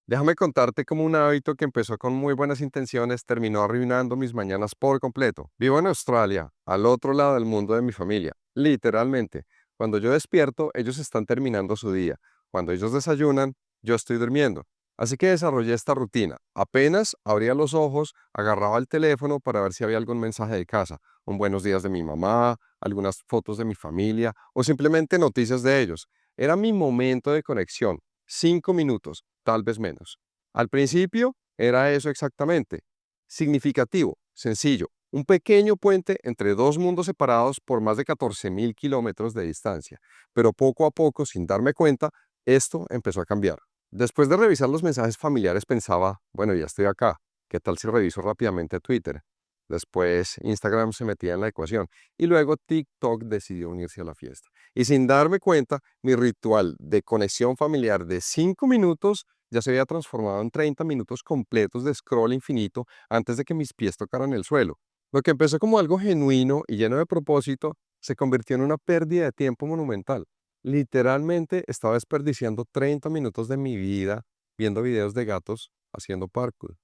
Déjame contarte cómo un hábito que empezó con muy buenas intenciones terminó arruinando mis mañanas por completo. Vivo en Australia, al otro lado del mundo de mi familia, literalmente. Cuando yo despierto, ellos están terminando su día. Cuando ellos desayunan, yo estoy durmiendo. Así que desarrollé esta rutina. Apenas abría los ojos, agarraba el teléfono para ver si había algún mensaje de casa, un buenos días de mi mamá, algunas fotos de mi familia o simplemente noticias de ellos. Era mi momento de conexión. 5 minutos, tal vez menos. Al principio era eso exactamente. Significativo, sencillo, un pequeño puente entre dos mundos separados por más de 14.000 kilómetros de distancia. Pero poco a poco, sin darme cuenta, esto empezó a cambiar. Después de revisar los mensajes familiares pensaba, bueno, ya estoy acá, ¿qué tal si reviso rápidamente Twitter? Después Instagram se metía en la ecuación y luego TikTok decidió unirse a la fiesta. Y sin darme cuenta, mi ritual de conexión familiar de 5 minutos ya se había transformado en 30 minutos completos de scroll infinito antes de que mis pies tocaran el suelo. Lo que empezó como algo genuino y lleno de propósito se convirtió en una pérdida de tiempo monumental. Literalmente estaba desperdiciando 30 minutos de mi vida viendo videos de gatos haciendo parkour.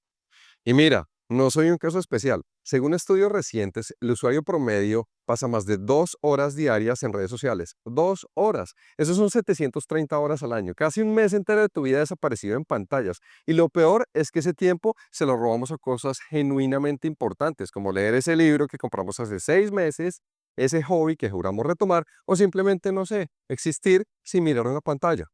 Y mira, no soy un caso especial. Según estudios recientes, el usuario promedio pasa más de 2 horas diarias en redes sociales. 2 horas. Eso son 730 horas al año. Casi un mes entero de tu vida desaparecido en pantallas. Y lo peor es que ese tiempo se lo robamos a cosas genuinamente importantes, como leer ese libro que compramos hace 6 meses, ese hobby que juramos retomar, o simplemente, no sé, existir sin mirar una pantalla.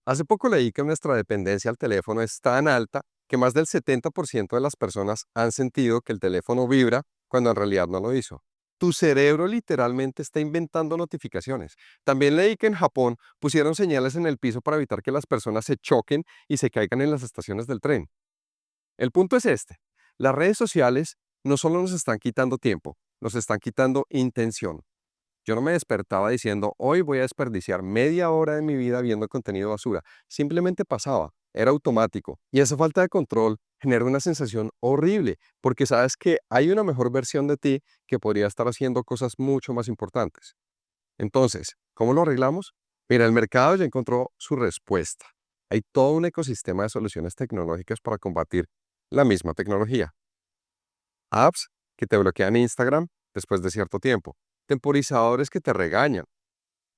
Hace poco leí que nuestra dependencia al teléfono es tan alta que más del 70% de las personas han sentido que el teléfono vibra cuando en realidad no lo hizo. Tu cerebro literalmente está inventando notificaciones. También leí que en Japón pusieron señales en el piso para evitar que las personas se choquen y se caigan en las estaciones del tren. El punto es este. Las redes sociales no solo nos están quitando tiempo, nos están quitando intención. Yo no me despertaba diciendo, hoy voy a desperdiciar media hora de mi vida viendo contenido basura. Simplemente pasaba, era automático. Y esa falta de control genera una sensación horrible, porque sabes que hay una mejor versión de ti que podría estar haciendo cosas mucho más importantes. Entonces, ¿cómo lo arreglamos? Mira, el mercado ya encontró su respuesta. Hay todo un ecosistema de soluciones tecnológicas para combatir la misma tecnología. Apps que te bloquean Instagram después de cierto tiempo. Temporizadores que te regañan.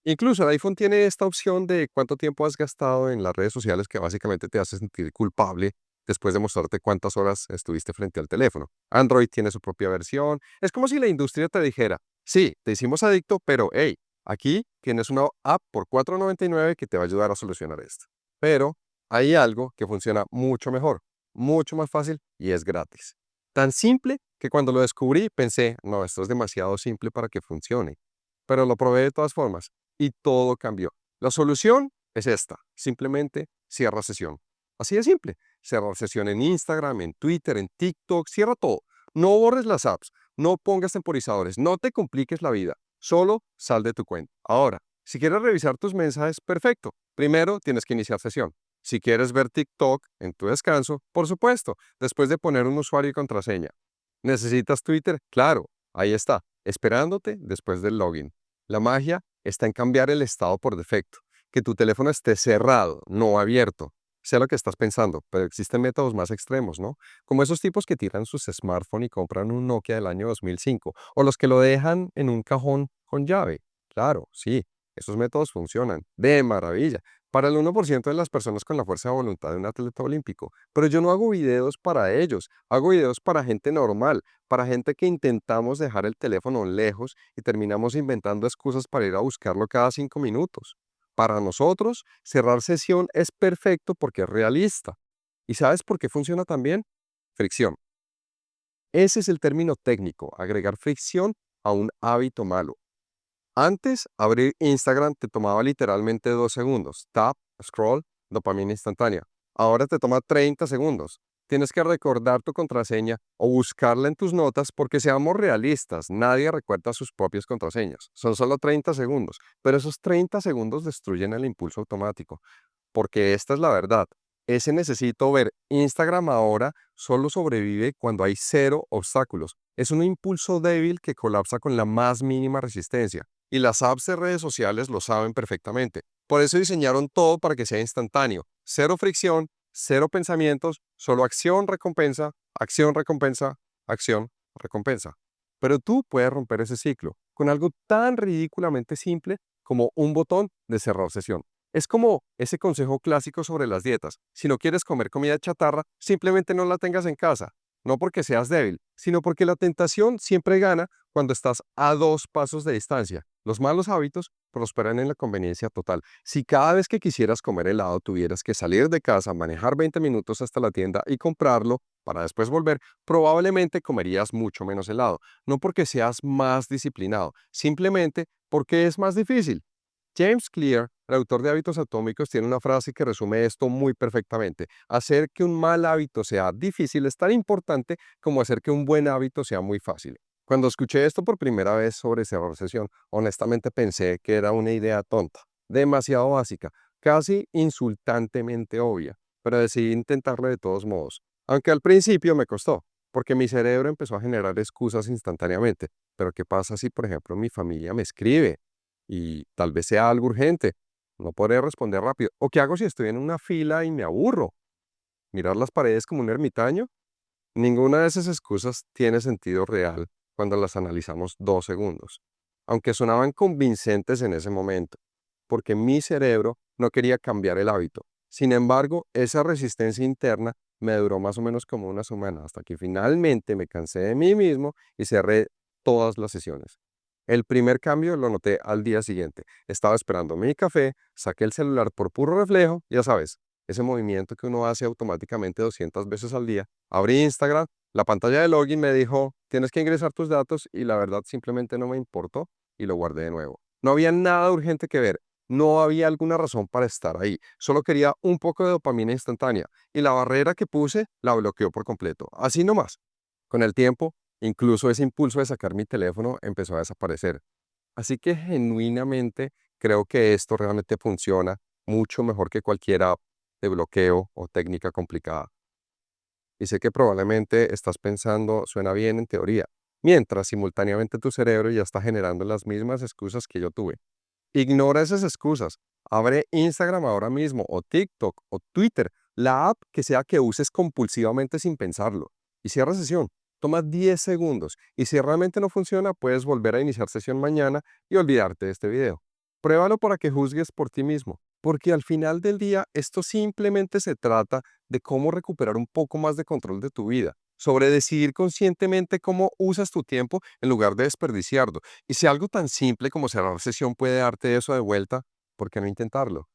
Incluso el iPhone tiene esta opción de cuánto tiempo has gastado en las redes sociales que básicamente te hace sentir culpable después de mostrarte cuántas horas estuviste frente al teléfono. Android tiene su propia versión. Es como si la industria te dijera, sí, te hicimos adicto, pero hey, aquí tienes una app por 4.99 que te va a ayudar a solucionar esto. Pero hay algo que funciona mucho mejor, mucho más fácil y es gratis. Tan simple que cuando lo descubrí pensé, no, esto es demasiado simple para que funcione. Pero lo probé de todas formas y todo cambió. La solución es esta, simplemente cierra sesión. Así de simple. Cerrar sesión en Instagram, en Twitter, en TikTok, cierra todo. No borres las apps, no pongas temporizadores, no te compliques la vida. Solo sal de tu cuenta. Ahora, si quieres revisar tus mensajes, perfecto. Primero tienes que iniciar sesión. Si quieres ver TikTok en tu descanso, por supuesto, después de poner un usuario y contraseña. ¿Necesitas Twitter? Claro, ahí está, esperándote después del login. La magia está en cambiar el estado por defecto, que tu teléfono esté cerrado, no abierto. Sé lo que estás pensando, pero existen métodos más extremos, ¿no? Como esos tipos que tiran sus smartphones y compran un Nokia del año 2005, o los que lo dejan en un cajón con llave. Claro, sí, esos métodos funcionan de maravilla para el 1% de las personas con la fuerza de voluntad de un atleta olímpico. Pero yo no hago videos para ellos, hago videos para gente normal, para gente que intentamos dejar el teléfono lejos y terminamos inventando excusas para ir a buscarlo cada 5 minutos. Para nosotros, cerrar sesión es perfecto porque es realista. ¿Y sabes por qué funciona también? Fricción. Ese es el término técnico, agregar fricción a un hábito malo. Antes, abrir Instagram te tomaba literalmente 2 segundos. Tap, scroll, dopamina instantánea. Ahora te toma 30 segundos. Tienes que recordar tu contraseña o buscarla en tus notas porque seamos realistas, nadie recuerda sus propias contraseñas. Son solo 30 segundos, pero esos 30 segundos destruyen el impulso automático. Porque esta es la verdad. Ese necesito ver Instagram ahora solo sobrevive cuando hay cero obstáculos. Es un impulso débil que colapsa con la más mínima resistencia. Y las apps de redes sociales lo saben perfectamente. Por eso diseñaron todo para que sea instantáneo. Cero fricción, cero pensamientos, solo acción, recompensa, acción, recompensa, acción, recompensa. Pero tú puedes romper ese ciclo con algo tan ridículamente simple como un botón de cerrar sesión. Es como ese consejo clásico sobre las dietas. Si no quieres comer comida chatarra, simplemente no la tengas en casa. No porque seas débil, sino porque la tentación siempre gana cuando estás a 2 pasos de distancia. Los malos hábitos prosperan en la conveniencia total. Si cada vez que quisieras comer helado tuvieras que salir de casa, manejar 20 minutos hasta la tienda y comprarlo para después volver, probablemente comerías mucho menos helado. No porque seas más disciplinado, simplemente porque es más difícil. James Clear, el autor de Hábitos Atómicos, tiene una frase que resume esto muy perfectamente. Hacer que un mal hábito sea difícil es tan importante como hacer que un buen hábito sea muy fácil. Cuando escuché esto por primera vez sobre cerrar sesión, honestamente pensé que era una idea tonta, demasiado básica, casi insultantemente obvia, pero decidí intentarlo de todos modos. Aunque al principio me costó, porque mi cerebro empezó a generar excusas instantáneamente. Pero ¿qué pasa si, por ejemplo, mi familia me escribe? Y tal vez sea algo urgente. No podré responder rápido. ¿O qué hago si estoy en una fila y me aburro? ¿Mirar las paredes como un ermitaño? Ninguna de esas excusas tiene sentido real cuando las analizamos 2 segundos, aunque sonaban convincentes en ese momento, porque mi cerebro no quería cambiar el hábito. Sin embargo, esa resistencia interna me duró más o menos como una semana, hasta que finalmente me cansé de mí mismo y cerré todas las sesiones. El primer cambio lo noté al día siguiente. Estaba esperando mi café, saqué el celular por puro reflejo, ya sabes, ese movimiento que uno hace automáticamente 200 veces al día. Abrí Instagram, la pantalla de login me dijo, tienes que ingresar tus datos y la verdad simplemente no me importó y lo guardé de nuevo. No había nada urgente que ver, no había alguna razón para estar ahí, solo quería un poco de dopamina instantánea y la barrera que puse la bloqueó por completo, así nomás. Con el tiempo, incluso ese impulso de sacar mi teléfono empezó a desaparecer. Así que genuinamente creo que esto realmente funciona mucho mejor que cualquier app de bloqueo o técnica complicada. Y sé que probablemente estás pensando, suena bien en teoría, mientras simultáneamente tu cerebro ya está generando las mismas excusas que yo tuve. Ignora esas excusas. Abre Instagram ahora mismo, o TikTok, o Twitter, la app que sea que uses compulsivamente sin pensarlo. Y cierra sesión. Toma 10 segundos. Y si realmente no funciona, puedes volver a iniciar sesión mañana y olvidarte de este video. Pruébalo para que juzgues por ti mismo. Porque al final del día, esto simplemente se trata de cómo recuperar un poco más de control de tu vida. Sobre decidir conscientemente cómo usas tu tiempo en lugar de desperdiciarlo. Y si algo tan simple como cerrar sesión puede darte eso de vuelta, ¿por qué no intentarlo?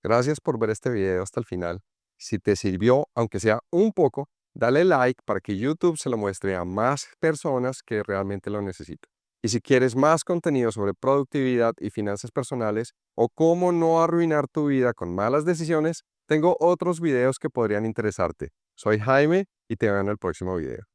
Gracias por ver este video hasta el final. Si te sirvió, aunque sea un poco, dale like para que YouTube se lo muestre a más personas que realmente lo necesitan. Y si quieres más contenido sobre productividad y finanzas personales o cómo no arruinar tu vida con malas decisiones, tengo otros videos que podrían interesarte. Soy Jaime y te veo en el próximo video.